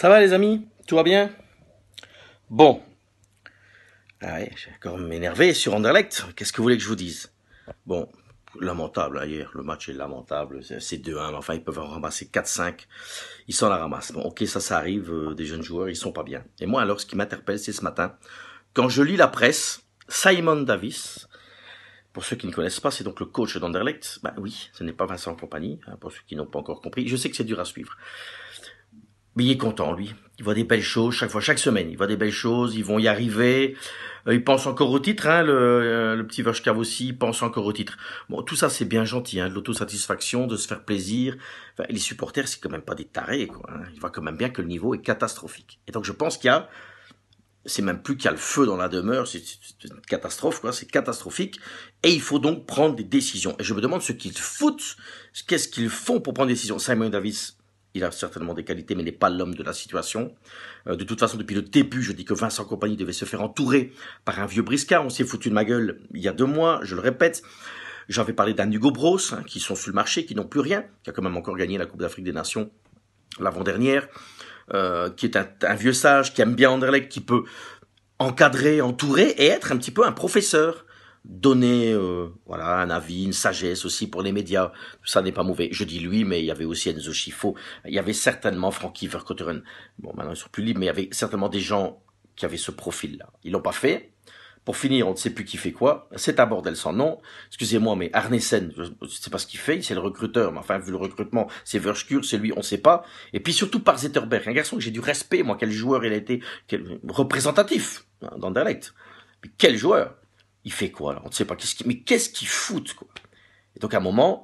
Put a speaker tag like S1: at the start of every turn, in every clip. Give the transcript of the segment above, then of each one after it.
S1: Ça va les amis? Tout va bien? Bon. Ah ouais, j'ai encore m'énervé sur Anderlecht. Qu'est-ce que vous voulez que je vous dise? Bon, lamentable, hein, hier. Le match est lamentable. C'est 2-1, mais enfin, ils peuvent en ramasser 4-5. Ils s'en la ramassent. Bon, ok, ça arrive. Des jeunes joueurs, ils sont pas bien. Et moi, alors, ce qui m'interpelle, c'est ce matin. Quand je lis la presse, Simon Davis, pour ceux qui ne connaissent pas, c'est donc le coach d'Anderlecht. Ben oui, ce n'est pas Vincent Compagnie, hein, pour ceux qui n'ont pas encore compris. Je sais que c'est dur à suivre. Mais il est content, lui. Il voit des belles choses chaque semaine. Il voit des belles choses, ils vont y arriver. Il pense encore au titre, hein, le petit Vachkav aussi, il pense encore au titre. Bon, tout ça, c'est bien gentil, hein, de l'autosatisfaction, de se faire plaisir. Enfin, les supporters, c'est quand même pas des tarés, quoi. Hein. Ils voient quand même bien que le niveau est catastrophique. Et donc, je pense qu'il y a, c'est même plus qu'il y a le feu dans la demeure, c'est une catastrophe, quoi, c'est catastrophique. Et il faut donc prendre des décisions. Et je me demande ce qu'ils foutent, qu'est-ce qu'ils font pour prendre des décisions. Simon Davis, il a certainement des qualités, mais n'est pas l'homme de la situation. De toute façon, depuis le début, je dis que Vincent Compagnie devait se faire entourer par un vieux briscard. On s'est foutu de ma gueule il y a 2 mois, je le répète. J'avais parlé d'un Hugo Bros, hein, qui sont sur le marché, qui n'ont plus rien, qui a quand même encore gagné la Coupe d'Afrique des Nations l'avant-dernière, qui est un vieux sage, qui aime bien Anderlecht, qui peut encadrer, entourer et être un petit peu un professeur. Donner voilà un avis, une sagesse aussi pour les médias, ça n'est pas mauvais. Je dis lui, mais il y avait aussi Enzo Schifo, il y avait certainement Frankie Vercotteren. Bon, maintenant ils sont plus libres, mais il y avait certainement des gens qui avaient ce profil-là. Ils l'ont pas fait. Pour finir, on ne sait plus qui fait quoi. C'est un bordel sans nom. Excusez-moi, mais Arnesen, je ne sais pas ce qu'il fait, c'est le recruteur. Mais enfin, vu le recrutement, c'est Verschkur, c'est lui, on ne sait pas. Et puis surtout par Zetterberg, un garçon que j'ai du respect, moi, quel joueur il a été, représentatif d'Anderlecht. Mais quel joueur! Il fait quoi là? On ne sait pas. Mais qu'est-ce qu'il fout quoi? Et donc à un moment,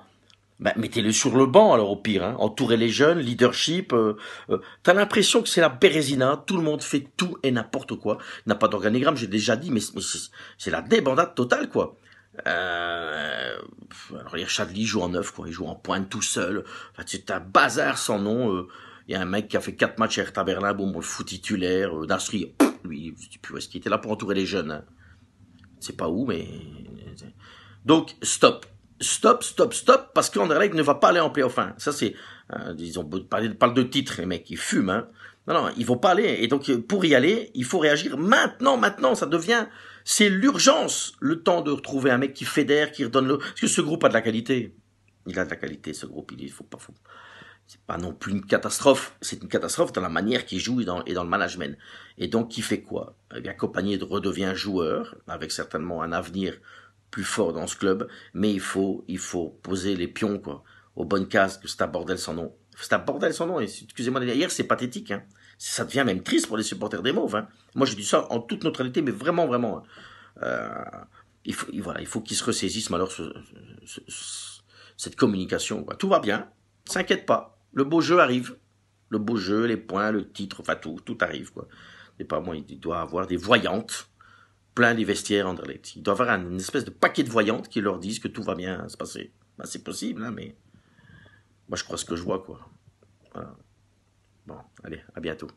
S1: bah, mettez-le sur le banc alors au pire. Hein. Entourez les jeunes, leadership. T'as l'impression que c'est la Bérésina. Tout le monde fait tout et n'importe quoi. Il n'a pas d'organigramme, j'ai déjà dit, mais c'est la débandade totale quoi. Alors Chadli joue en neuf quoi. Il joue en pointe tout seul. Enfin, c'est un bazar sans nom. Il y a un mec qui a fait 4 matchs à Hertha Berlin, bon, on le fout titulaire. Nasri, lui, je sais plus où est-ce qu'il était là pour entourer les jeunes. Hein. C'est pas où, mais... Donc, stop. Stop, parce qu'Anderlecht ne va pas aller en play-off. Enfin, ça c'est... disons, parle de titre, les mecs, ils fument, hein. Non, ils vont pas aller. Et donc, pour y aller, il faut réagir maintenant, ça devient... C'est l'urgence, le temps de retrouver un mec qui fédère, qui redonne le... Parce que ce groupe a de la qualité. Il a de la qualité, ce groupe, il faut pas... C'est pas non plus une catastrophe, c'est une catastrophe dans la manière qu'il joue et dans le management. Et donc, qui fait quoi? Eh bien, Compagnie redevient joueur, avec certainement un avenir plus fort dans ce club, mais il faut poser les pions, quoi, aux bonnes cases, que c'est un bordel sans nom. C'est un bordel sans nom, et excusez-moi, hier, c'est pathétique, hein. Ça devient même triste pour les supporters des Mauves, hein. Moi, je dis ça en toute neutralité, mais vraiment, vraiment. Hein. Il faut qu'ils se ressaisissent, mais alors, cette communication, quoi. Tout va bien, s'inquiète pas. Le beau jeu arrive. Le beau jeu, les points, le titre, enfin tout arrive, quoi. Et pas moi, il doit avoir des voyantes, plein des vestiaires Anderlecht. Il doit avoir une espèce de paquet de voyantes qui leur disent que tout va bien se passer. Ben, c'est possible, hein, mais moi je crois ce que je vois, quoi. Voilà. Bon, allez, à bientôt.